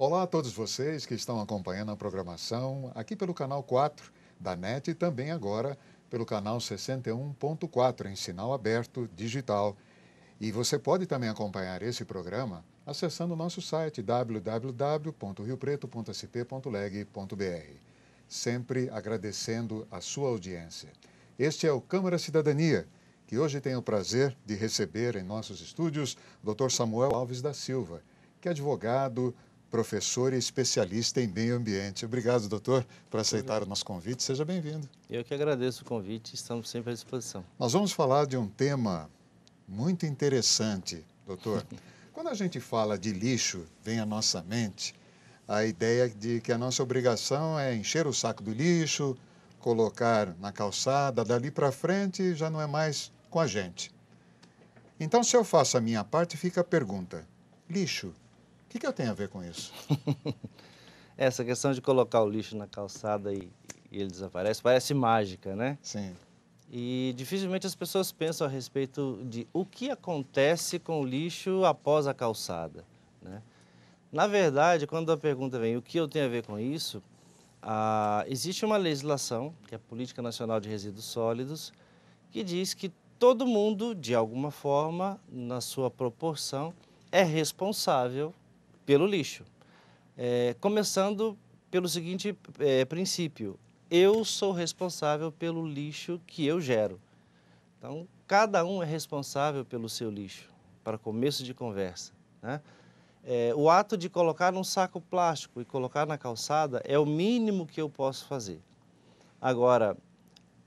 Olá a todos vocês que estão acompanhando a programação aqui pelo canal 4 da NET e também agora pelo canal 61.4 em sinal aberto digital. E você pode também acompanhar esse programa acessando o nosso site www.riopreto.sp.leg.br. Sempre agradecendo a sua audiência. Este é o Câmara Cidadania, que hoje tem o prazer de receber em nossos estúdios o Dr. Samuel Alves da Silva, que é advogado, professor e especialista em meio ambiente. Obrigado, doutor, por aceitar o nosso convite. Seja bem-vindo. Eu que agradeço o convite, estamos sempre à disposição. Nós vamos falar de um tema muito interessante, doutor. Quando a gente fala de lixo, vem à nossa mente a ideia de que a nossa obrigação é encher o saco do lixo, colocar na calçada, dali para frente já não é mais com a gente. Então, se eu faço a minha parte, fica a pergunta: lixo, o que eu tenho a ver com isso? Essa questão de colocar o lixo na calçada e ele desaparece, parece mágica, né? Sim. E dificilmente as pessoas pensam a respeito de o que acontece com o lixo após a calçada, né? Na verdade, quando a pergunta vem, o que eu tenho a ver com isso? Existe uma legislação, que é a Política Nacional de Resíduos Sólidos, que diz que todo mundo, de alguma forma, na sua proporção, é responsável pelo lixo. Começando pelo seguinte princípio: eu sou responsável pelo lixo que eu gero. Então, cada um é responsável pelo seu lixo, para começo de conversa, né? O ato de colocar num saco plástico e colocar na calçada é o mínimo que eu posso fazer. Agora,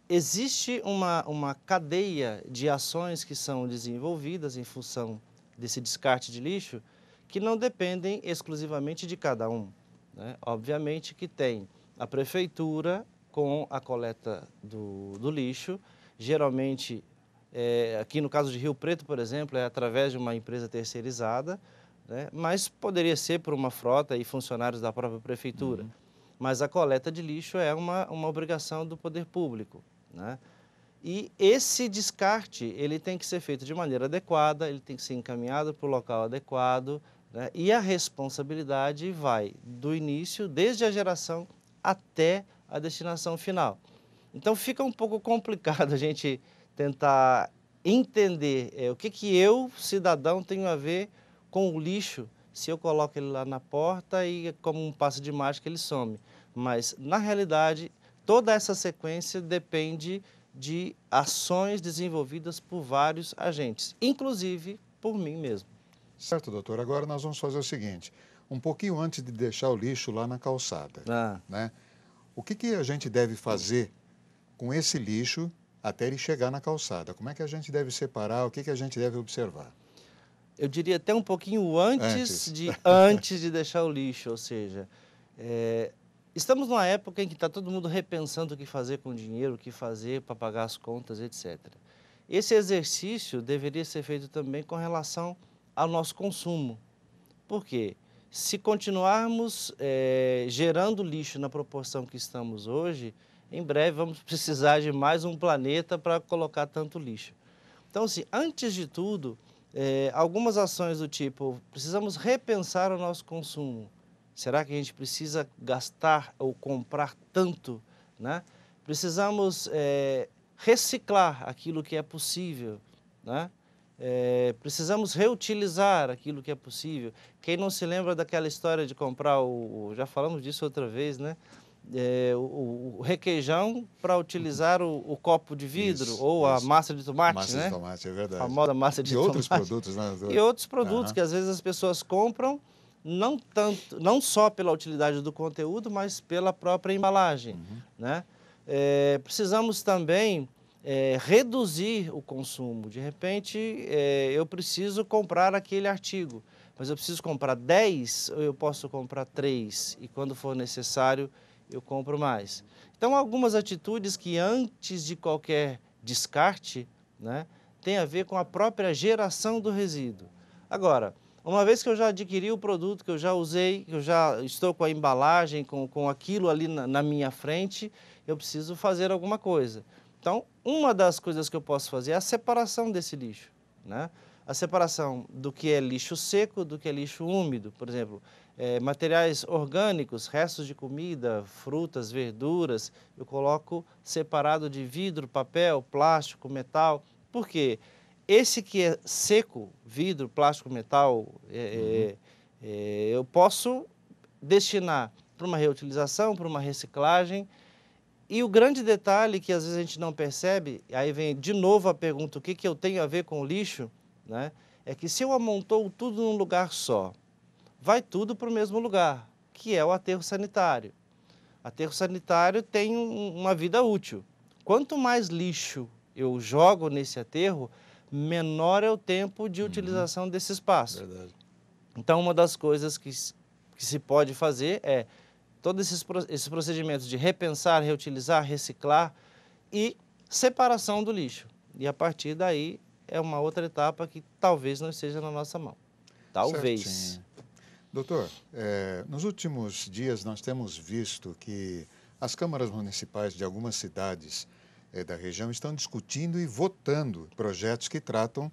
existe uma cadeia de ações que são desenvolvidas em função desse descarte de lixo que não dependem exclusivamente de cada um, né? Obviamente que tem a prefeitura com a coleta do lixo, geralmente, aqui no caso de Rio Preto, por exemplo, é através de uma empresa terceirizada, né? Mas poderia ser por uma frota e funcionários da própria prefeitura. Uhum. Mas a coleta de lixo é uma obrigação do poder público, né? E esse descarte, ele tem que ser feito de maneira adequada, ele tem que ser encaminhado para o local adequado, né? E a responsabilidade vai do início, desde a geração até a destinação final. Então fica um pouco complicado a gente tentar entender o que eu, cidadão, tenho a ver com o lixo, se eu coloco ele lá na porta e como um passe de mágica ele some. Mas, na realidade, toda essa sequência depende de ações desenvolvidas por vários agentes, inclusive por mim mesmo. Certo, doutor. Agora nós vamos fazer o seguinte: um pouquinho antes de deixar o lixo lá na calçada, né? O que a gente deve fazer com esse lixo até ele chegar na calçada? Como é que a gente deve separar? O que a gente deve observar? Eu diria até um pouquinho antes de deixar o lixo, ou seja, estamos numa época em que está todo mundo repensando o que fazer com o dinheiro, o que fazer para pagar as contas, etc. Esse exercício deveria ser feito também com relação ao nosso consumo. Por quê? Se continuarmos gerando lixo na proporção que estamos hoje, em breve vamos precisar de mais um planeta para colocar tanto lixo. Então, assim, antes de tudo, algumas ações do tipo, precisamos repensar o nosso consumo. Será que a gente precisa gastar ou comprar tanto, né? Precisamos reciclar aquilo que é possível, né? Precisamos reutilizar aquilo que é possível. Quem não se lembra daquela história de comprar já falamos disso outra vez, né? O requeijão para utilizar o copo de vidro ou a massa de tomate, Massa né? de tomate, é verdade. A famosa massa de E tomate. outros produtos, né, doutor? E outros produtos que às vezes as pessoas compram não só pela utilidade do conteúdo, mas pela própria embalagem, né? Precisamos também reduzir o consumo. De repente, eu preciso comprar aquele artigo, mas eu preciso comprar 10 ou eu posso comprar 3 e quando for necessário eu compro mais. Então, algumas atitudes que antes de qualquer descarte, né, tem a ver com a própria geração do resíduo. Agora, uma vez que eu já adquiri o produto, que eu já usei, que eu já estou com a embalagem, com aquilo ali na minha frente, eu preciso fazer alguma coisa. Então, uma das coisas que eu posso fazer é a separação desse lixo, né? A separação do que é lixo seco, do que é lixo úmido. Por exemplo, materiais orgânicos, restos de comida, frutas, verduras, eu coloco separado de vidro, papel, plástico, metal. Por quê? Esse que é seco, vidro, plástico, metal, eu posso destinar para uma reutilização, para uma reciclagem. E o grande detalhe que às vezes a gente não percebe, aí vem de novo a pergunta, o que que eu tenho a ver com o lixo, né? É que se eu amontou tudo num lugar só, vai tudo para o mesmo lugar, que é o aterro sanitário. Aterro sanitário tem uma vida útil. Quanto mais lixo eu jogo nesse aterro, menor é o tempo de utilização desse espaço. Verdade. Então, uma das coisas que se pode fazer é todos esses procedimentos de repensar, reutilizar, reciclar e separação do lixo. E a partir daí é uma outra etapa que talvez não esteja na nossa mão. Talvez. Certinho. Doutor, nos últimos dias nós temos visto que as câmaras municipais de algumas cidades da região estão discutindo e votando projetos que tratam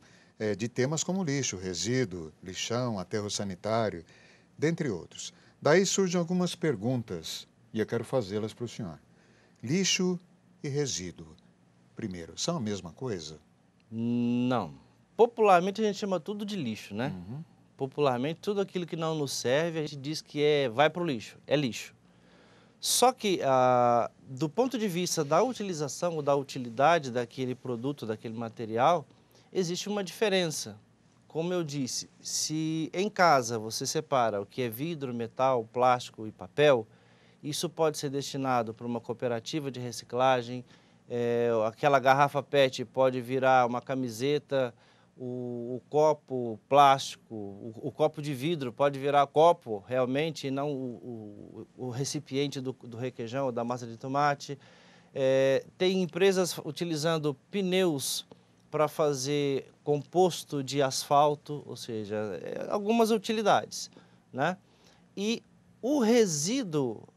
de temas como lixo, resíduo, lixão, aterro sanitário, dentre outros. Daí surgem algumas perguntas e eu quero fazê-las para o senhor. Lixo e resíduo, primeiro, são a mesma coisa? Não. Popularmente a gente chama tudo de lixo, né? Uhum. Popularmente, tudo aquilo que não nos serve, a gente diz que vai para o lixo, é lixo. Só que, do ponto de vista da utilização ou da utilidade daquele produto, daquele material, existe uma diferença. Como eu disse, se em casa você separa o que é vidro, metal, plástico e papel, isso pode ser destinado para uma cooperativa de reciclagem, aquela garrafa PET pode virar uma camiseta, o copo plástico, o copo de vidro pode virar copo realmente, e não o recipiente do requeijão ou da massa de tomate. Tem empresas utilizando pneus para fazer composto de asfalto, ou seja, algumas utilidades, né? E o resíduo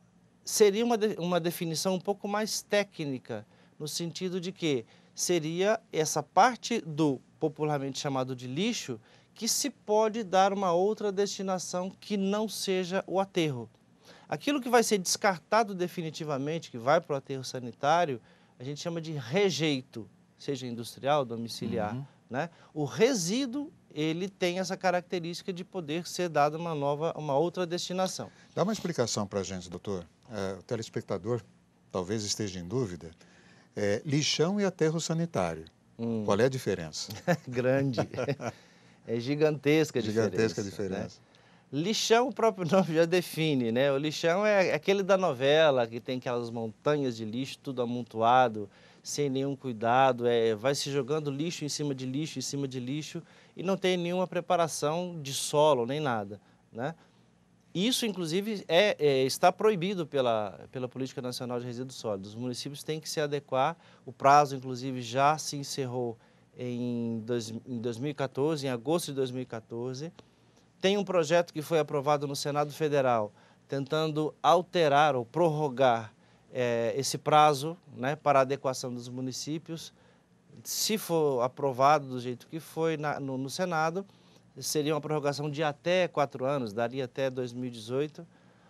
seria uma definição um pouco mais técnica, no sentido de que seria essa parte do popularmente chamado de lixo, que se pode dar uma outra destinação que não seja o aterro. Aquilo que vai ser descartado definitivamente, que vai para o aterro sanitário, a gente chama de rejeito, seja industrial, domiciliar, né? O resíduo, ele tem essa característica de poder ser dado uma outra destinação. Dá uma explicação para a gente, doutor. O telespectador talvez esteja em dúvida. Lixão e aterro sanitário. Qual é a diferença? Grande. É gigantesca a diferença. Gigantesca a diferença. Né? Lixão, o próprio nome já define, né? O lixão é aquele da novela, que tem aquelas montanhas de lixo, tudo amontoado, sem nenhum cuidado, vai se jogando lixo em cima de lixo, em cima de lixo, e não tem nenhuma preparação de solo, nem nada, né? Isso, inclusive, está proibido pela Política Nacional de Resíduos Sólidos. Os municípios têm que se adequar, o prazo, inclusive, já se encerrou em 2014, em agosto de 2014. Tem um projeto que foi aprovado no Senado Federal, tentando alterar ou prorrogar esse prazo, né, para a adequação dos municípios. Se for aprovado do jeito que foi no Senado, seria uma prorrogação de até 4 anos, daria até 2018,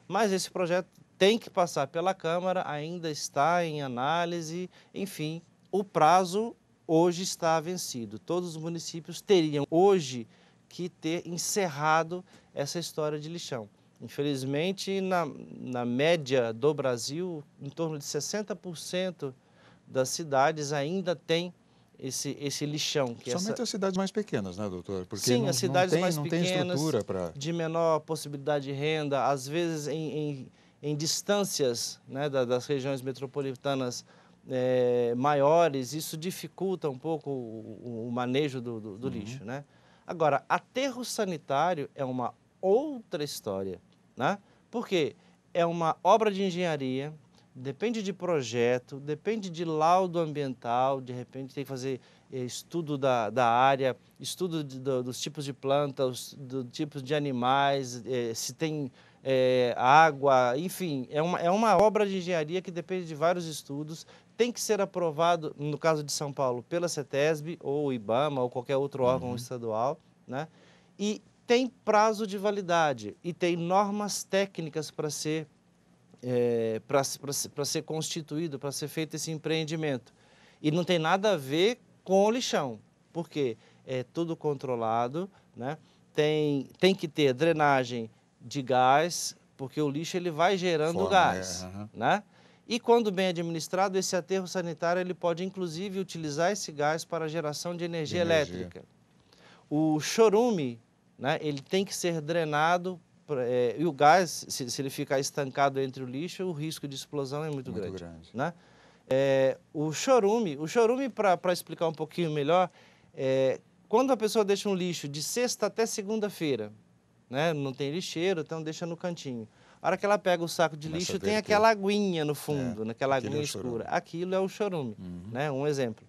mas esse projeto tem que passar pela Câmara, ainda está em análise, enfim, o prazo hoje está vencido. Todos os municípios teriam hoje que ter encerrado essa história de lixão. Infelizmente, na média do Brasil, em torno de 60% das cidades ainda tem esse lixão. Somente as cidades mais pequenas, né, doutor? Porque sim, as cidades mais pequenas, não tem estrutura para... de menor possibilidade de renda, às vezes em distâncias, né, das regiões metropolitanas maiores, isso dificulta um pouco o manejo do lixo, né? Agora, aterro sanitário é uma outra história, né? Porque é uma obra de engenharia, depende de projeto, depende de laudo ambiental, de repente tem que fazer estudo da área, estudo dos tipos de plantas, dos tipos de animais, se tem água, enfim, é uma obra de engenharia que depende de vários estudos, tem que ser aprovado, no caso de São Paulo, pela CETESB ou IBAMA ou qualquer outro órgão estadual, né? E tem prazo de validade e tem normas técnicas para ser, para ser constituído, para ser feito esse empreendimento. E não tem nada a ver com o lixão, porque é tudo controlado, né? Tem que ter drenagem de gás, porque o lixo ele vai gerando gás, né? E quando bem administrado, esse aterro sanitário ele pode inclusive utilizar esse gás para a geração de energia elétrica. O chorume, né, ele tem que ser drenado, e o gás, se ele ficar estancado entre o lixo, o risco de explosão é muito grande. Né? O chorume para explicar um pouquinho melhor, quando a pessoa deixa um lixo de sexta até segunda-feira, né, não tem lixeiro, então deixa no cantinho. A hora que ela pega o saco de lixo, tem aquela aguinha no fundo, naquela aguinha escura. Aquilo é o chorume, né? Um exemplo.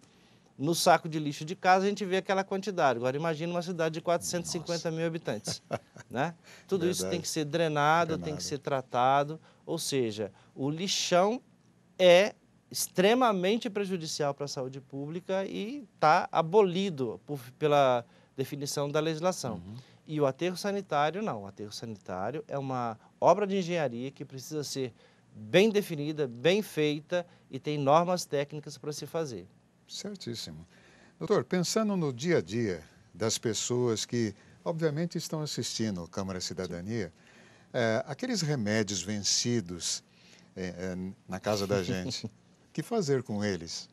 No saco de lixo de casa, a gente vê aquela quantidade. Agora, imagina uma cidade de 450 mil habitantes. Né? Tudo isso tem que ser drenado, tem que ser tratado. Ou seja, o lixão é extremamente prejudicial para a saúde pública e está abolido pela definição da legislação. E o aterro sanitário, não. O aterro sanitário é uma obra de engenharia que precisa ser bem definida, bem feita e tem normas técnicas para se fazer. Certíssimo. Doutor, pensando no dia a dia das pessoas que, obviamente, estão assistindo à Câmara Cidadania, aqueles remédios vencidos na casa da gente, o que fazer com eles?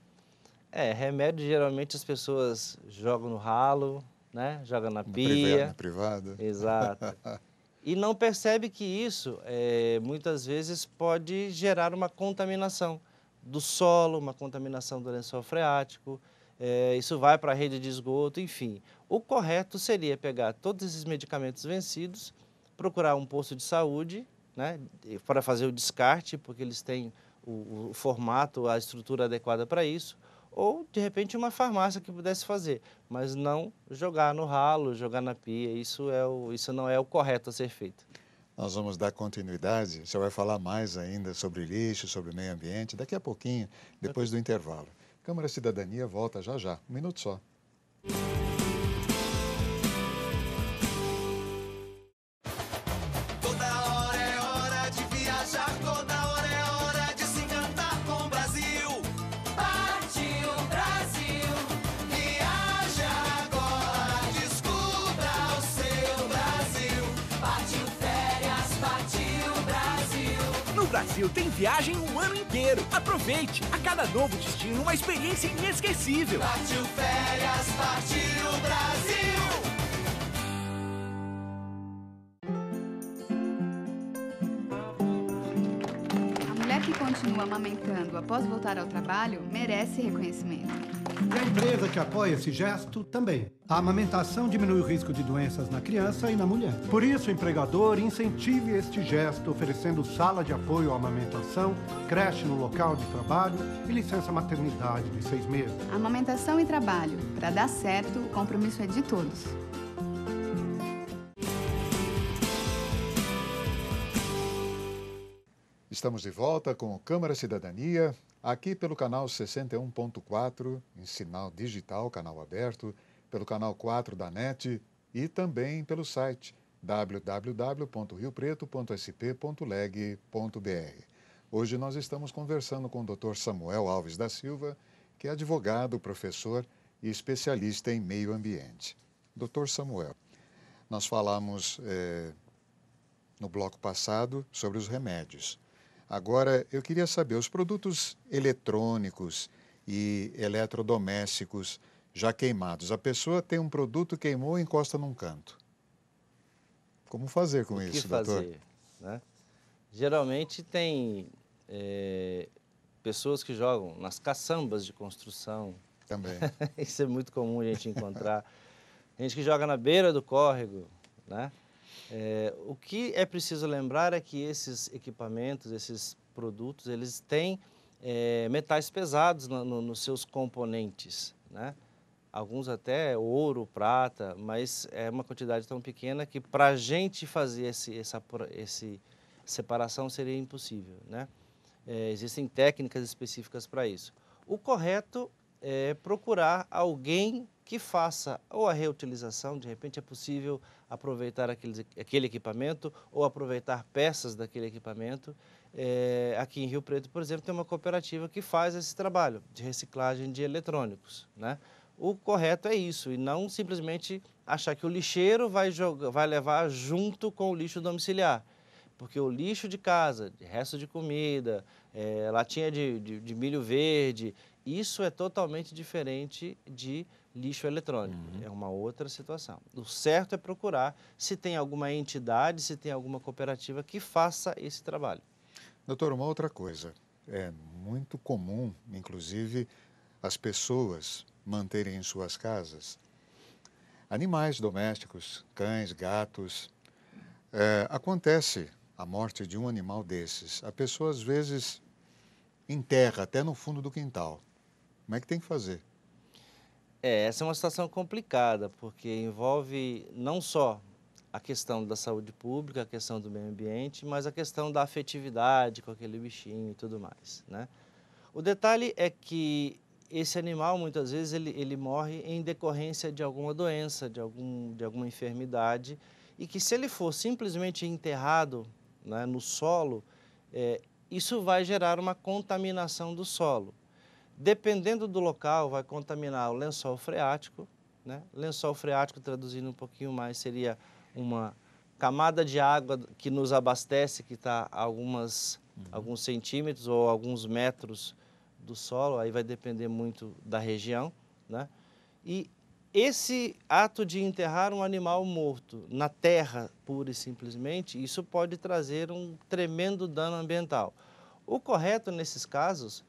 Remédio, geralmente as pessoas jogam no ralo, né? Joga na pia. Na privada. Exato. E não percebe que isso, muitas vezes, pode gerar uma contaminação do solo, uma contaminação do lençol freático, isso vai para a rede de esgoto, enfim. O correto seria pegar todos esses medicamentos vencidos, procurar um posto de saúde, né, para fazer o descarte, porque eles têm o formato, a estrutura adequada para isso, ou, de repente, uma farmácia que pudesse fazer, mas não jogar no ralo, jogar na pia, isso não é o correto a ser feito. Nós vamos dar continuidade, você vai falar mais ainda sobre lixo, sobre meio ambiente, daqui a pouquinho, depois do intervalo. Câmara Cidadania volta já já, um minuto só. No Brasil tem viagem o ano inteiro. Aproveite! A cada novo destino, uma experiência inesquecível. Partiu férias, partiu Brasil! A mulher que continua amamentando após voltar ao trabalho merece reconhecimento. E a empresa que apoia esse gesto também. A amamentação diminui o risco de doenças na criança e na mulher. Por isso, o empregador incentive este gesto, oferecendo sala de apoio à amamentação, creche no local de trabalho e licença maternidade de 6 meses. Amamentação e trabalho. Para dar certo, o compromisso é de todos. Estamos de volta com o Câmara Cidadania, aqui pelo canal 61.4, em sinal digital, canal aberto, pelo canal 4 da NET e também pelo site www.riopreto.sp.leg.br. Hoje nós estamos conversando com o Dr. Samuel Alves da Silva, que é advogado, professor e especialista em meio ambiente. Dr. Samuel, nós falamos no bloco passado sobre os remédios. Agora, eu queria saber, os produtos eletrônicos e eletrodomésticos já queimados, a pessoa tem um produto, queimou e encosta num canto. Como fazer com isso, doutor? O que fazer, né? Geralmente tem pessoas que jogam nas caçambas de construção. Também. Isso é muito comum a gente encontrar. Gente que joga na beira do córrego, né? O que é preciso lembrar é que esses equipamentos, esses produtos, eles têm metais pesados nos seus componentes, né? Alguns até ouro, prata, mas é uma quantidade tão pequena que para a gente fazer essa separação seria impossível, né? Existem técnicas específicas para isso. O correto procurar alguém que faça ou a reutilização, de repente é possível aproveitar aquele equipamento ou aproveitar peças daquele equipamento. Aqui em Rio Preto, por exemplo, tem uma cooperativa que faz esse trabalho de reciclagem de eletrônicos, né? O correto é isso, e não simplesmente achar que o lixeiro vai levar junto com o lixo domiciliar. Porque o lixo de casa, de resto de comida, latinha de milho verde, isso é totalmente diferente de lixo eletrônico. É uma outra situação. O certo é procurar se tem alguma entidade, se tem alguma cooperativa que faça esse trabalho. Doutor, uma outra coisa. É muito comum, inclusive, as pessoas manterem em suas casas animais domésticos, cães, gatos. Acontece a morte de um animal desses. A pessoa, às vezes, enterra até no fundo do quintal. Como é que tem que fazer? Essa é uma situação complicada, porque envolve não só a questão da saúde pública, a questão do meio ambiente, mas a questão da afetividade com aquele bichinho e tudo mais, né? O detalhe é que esse animal, muitas vezes, ele morre em decorrência de alguma doença, de alguma enfermidade, e que se ele for simplesmente enterrado, né, no solo, isso vai gerar uma contaminação do solo. Dependendo do local, vai contaminar o lençol freático, né? Lençol freático, traduzindo um pouquinho mais, seria uma camada de água que nos abastece, que está a alguns centímetros ou alguns metros do solo, aí vai depender muito da região, né? E esse ato de enterrar um animal morto na terra, pura e simplesmente, isso pode trazer um tremendo dano ambiental. O correto nesses casos,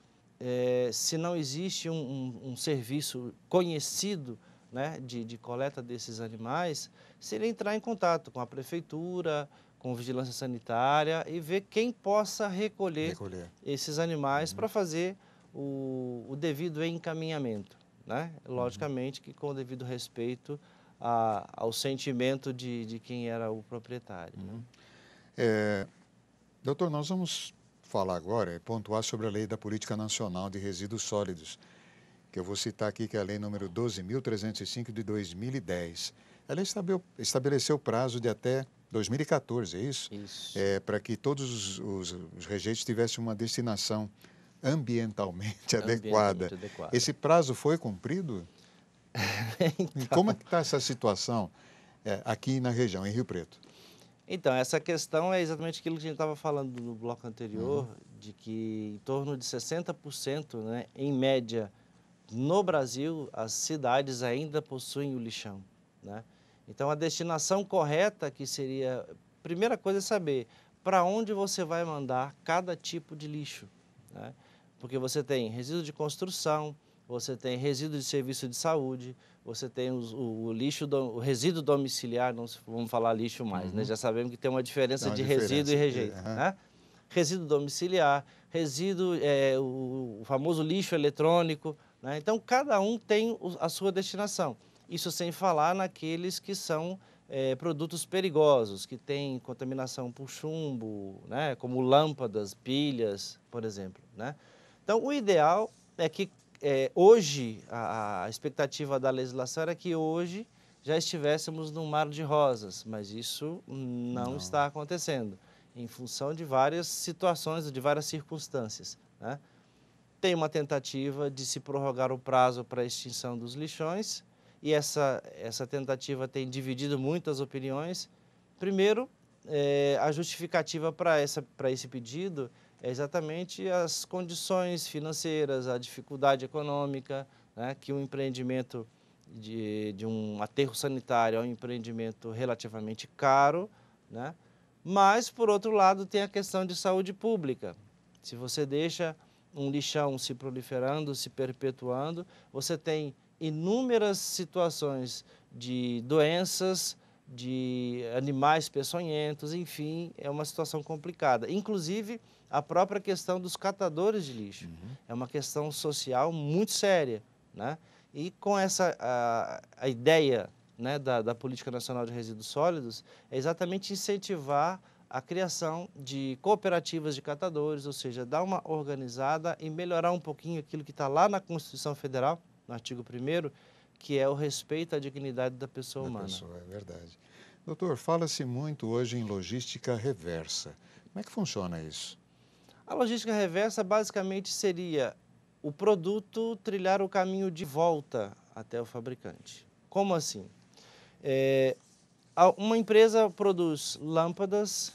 se não existe um serviço conhecido, né, de coleta desses animais, seria entrar em contato com a prefeitura, com vigilância sanitária e ver quem possa recolher esses animais para fazer o devido encaminhamento, né? Logicamente que com o devido respeito ao sentimento de quem era o proprietário. Né? Doutor, nós vamos falar agora, pontuar sobre a Lei da Política Nacional de Resíduos Sólidos, que eu vou citar aqui, que é a Lei número 12.305 de 2010. Ela estabeleceu prazo de até 2014, é isso? Isso. Para que todos os rejeitos tivessem uma destinação ambientalmente adequada. Esse prazo foi cumprido? Então, E como é que está essa situação aqui na região, em Rio Preto? Então, essa questão é exatamente aquilo que a gente estava falando no bloco anterior, de que em torno de 60%, né, em média, no Brasil, as cidades ainda possuem o lixão, né? Então, a destinação correta que seria... Primeira coisa é saber para onde você vai mandar cada tipo de lixo, né? Porque você tem resíduo de construção, você tem resíduo de serviço de saúde, você tem o resíduo domiciliar, não vamos falar lixo mais, né? Já sabemos que tem uma diferença de resíduo e rejeito, né? Resíduo domiciliar, resíduo, o famoso lixo eletrônico, né? Então, cada um tem a sua destinação. Isso sem falar naqueles que são produtos perigosos, que têm contaminação por chumbo, né? Como lâmpadas, pilhas, por exemplo, né? Então, o ideal é que hoje, a expectativa da legislação era que hoje já estivéssemos num mar de rosas, mas isso não está acontecendo, em função de várias situações, de várias circunstâncias, né? Tem uma tentativa de se prorrogar o prazo para a extinção dos lixões, e essa tentativa tem dividido muitas opiniões. Primeiro, a justificativa para esse pedido é exatamente as condições financeiras, a dificuldade econômica, né, que um empreendimento de um aterro sanitário é um empreendimento relativamente caro, né? Mas, por outro lado, tem a questão de saúde pública. Se você deixa um lixão se proliferando, se perpetuando, você tem inúmeras situações de doenças, de animais peçonhentos, enfim, é uma situação complicada. Inclusive, a própria questão dos catadores de lixo. É uma questão social muito séria, né? E com a ideia, né, da Política Nacional de Resíduos Sólidos, é exatamente incentivar a criação de cooperativas de catadores, ou seja, dar uma organizada e melhorar um pouquinho aquilo que está lá na Constituição Federal, no artigo 1º, que é o respeito à dignidade da pessoa humana. É verdade. Doutor, fala-se muito hoje em logística reversa. Como é que funciona isso? A logística reversa basicamente seria o produto trilhar o caminho de volta até o fabricante. Como assim? Uma empresa produz lâmpadas,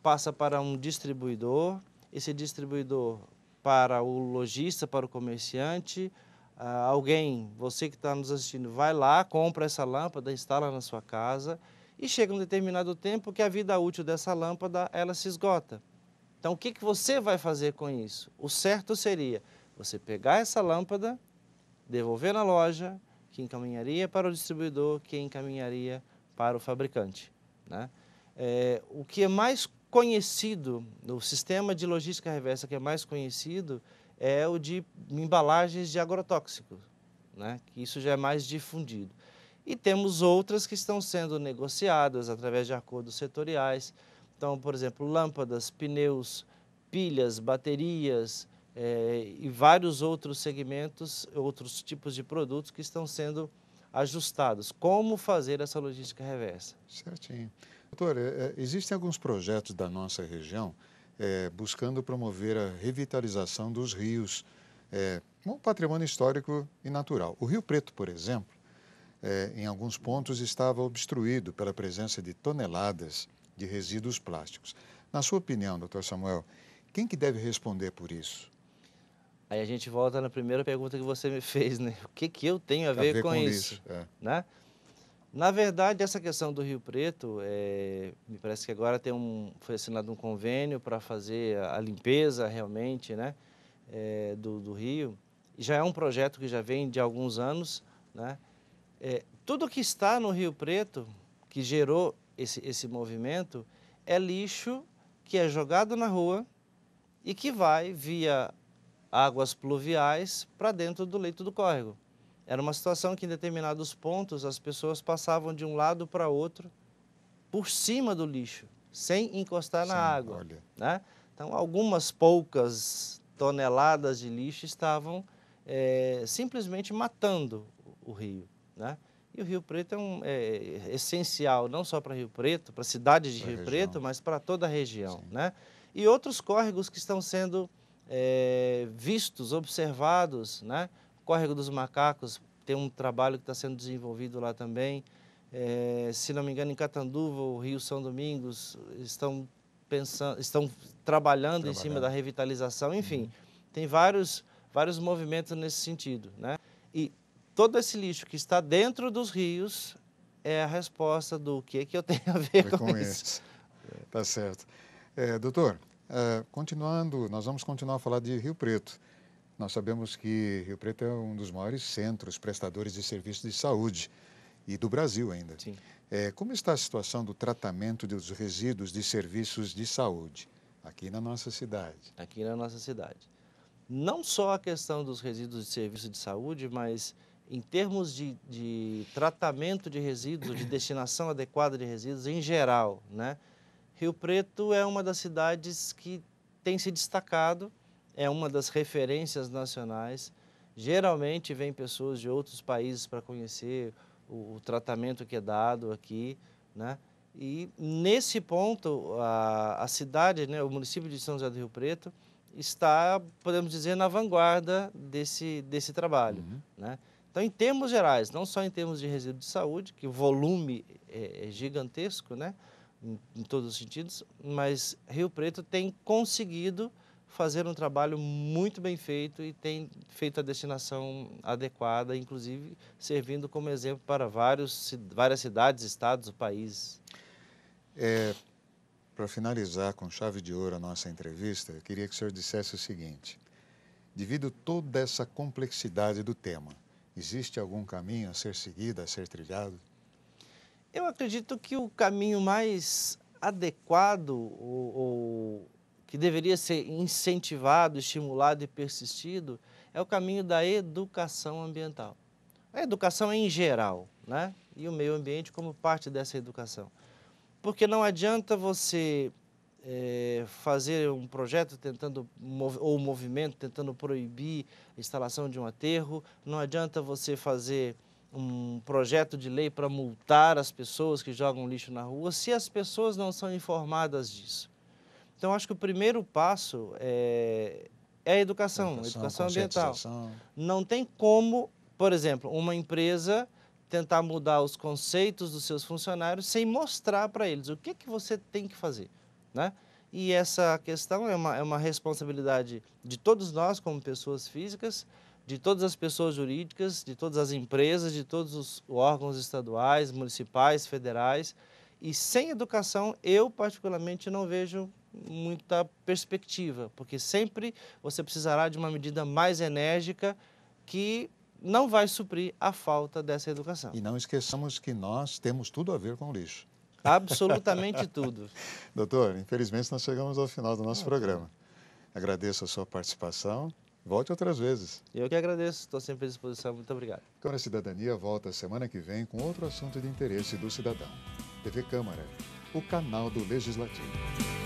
passa para um distribuidor, esse distribuidor para o lojista, para o comerciante, alguém, você que está nos assistindo, vai lá, compra essa lâmpada, instala na sua casa e chega um determinado tempo que a vida útil dessa lâmpada, ela se esgota. Então, o que você vai fazer com isso? O certo seria você pegar essa lâmpada, devolver na loja, que encaminharia para o distribuidor, que encaminharia para o fabricante, né? O que é mais conhecido, no sistema de logística reversa que é mais conhecido, é o de embalagens de agrotóxicos, né? Que isso já é mais difundido. E temos outras que estão sendo negociadas através de acordos setoriais. Então, por exemplo, lâmpadas, pneus, pilhas, baterias e vários outros segmentos, outros tipos de produtos que estão sendo ajustados. Como fazer essa logística reversa? Certinho. Doutor, existem alguns projetos da nossa região buscando promover a revitalização dos rios, um patrimônio histórico e natural. O Rio Preto, por exemplo, em alguns pontos estava obstruído pela presença de toneladas de resíduos plásticos. Na sua opinião, doutor Samuel, quem que deve responder por isso? Aí a gente volta na primeira pergunta que você me fez, né? O que eu tenho a ver com isso? Lixo, né? Na verdade, essa questão do Rio Preto, me parece que agora foi assinado um convênio para fazer a limpeza realmente, né, do rio. E já é um projeto que já vem de alguns anos, né? Tudo que está no Rio Preto, que gerou esse movimento, é lixo que é jogado na rua e que vai via águas pluviais para dentro do leito do córrego. Era uma situação que em determinados pontos as pessoas passavam de um lado para outro por cima do lixo, sem encostar na água. Olha. Né? Então, algumas poucas toneladas de lixo estavam simplesmente matando o rio. Né? E o Rio Preto é essencial, não só para Rio Preto, para a cidade de Rio Preto, mas para toda a região. Né? E outros córregos que estão sendo vistos, observados, né? O Córrego dos Macacos tem um trabalho que está sendo desenvolvido lá também. Se não me engano, em Catanduva, o Rio São Domingos, estão trabalhando em cima da revitalização. Enfim, tem vários movimentos nesse sentido. Né? E todo esse lixo que está dentro dos rios é a resposta do que eu tenho a ver com isso. Tá certo. Doutor, continuando, nós vamos continuar a falar de Rio Preto. Nós sabemos que Rio Preto é um dos maiores centros prestadores de serviços de saúde e do Brasil ainda. Sim. Como está a situação do tratamento dos resíduos de serviços de saúde aqui na nossa cidade? Aqui na nossa cidade. Não só a questão dos resíduos de serviço de saúde, mas em termos de tratamento de resíduos, de destinação adequada de resíduos em geral, né? Rio Preto é uma das cidades que tem se destacado, é uma das referências nacionais. Geralmente vem pessoas de outros países para conhecer o tratamento que é dado aqui, né? E nesse ponto, a cidade, né, o município de São José do Rio Preto, está, podemos dizer, na vanguarda desse trabalho. Né? Então, em termos gerais, não só em termos de resíduo de saúde, que o volume é gigantesco, né? Em todos os sentidos, mas Rio Preto tem conseguido fazer um trabalho muito bem feito e tem feito a destinação adequada, inclusive servindo como exemplo para várias cidades, estados, países. Para finalizar com chave de ouro a nossa entrevista, eu queria que o senhor dissesse o seguinte: devido a toda essa complexidade do tema, existe algum caminho a ser seguido, a ser trilhado? Eu acredito que o caminho mais adequado ou que deveria ser incentivado, estimulado e persistido é o caminho da educação ambiental. A educação em geral, né? E o meio ambiente como parte dessa educação. Porque não adianta você fazer um projeto ou um movimento tentando proibir a instalação de um aterro, não adianta você fazer um projeto de lei para multar as pessoas que jogam lixo na rua, se as pessoas não são informadas disso. Então, acho que o primeiro passo é a educação ambiental. Não tem como, por exemplo, uma empresa tentar mudar os conceitos dos seus funcionários sem mostrar para eles o que você tem que fazer, né? E essa questão é uma responsabilidade de todos nós como pessoas físicas, de todas as pessoas jurídicas, de todas as empresas, de todos os órgãos estaduais, municipais, federais. E sem educação, eu particularmente não vejo muita perspectiva, porque sempre você precisará de uma medida mais enérgica que não vai suprir a falta dessa educação. E não esqueçamos que nós temos tudo a ver com o lixo. Absolutamente tudo. Doutor, infelizmente nós chegamos ao final do nosso programa. Agradeço a sua participação. Volte outras vezes. Eu que agradeço, estou sempre à disposição. Muito obrigado. Câmara Cidadania volta semana que vem com outro assunto de interesse do cidadão. TV Câmara, o canal do Legislativo.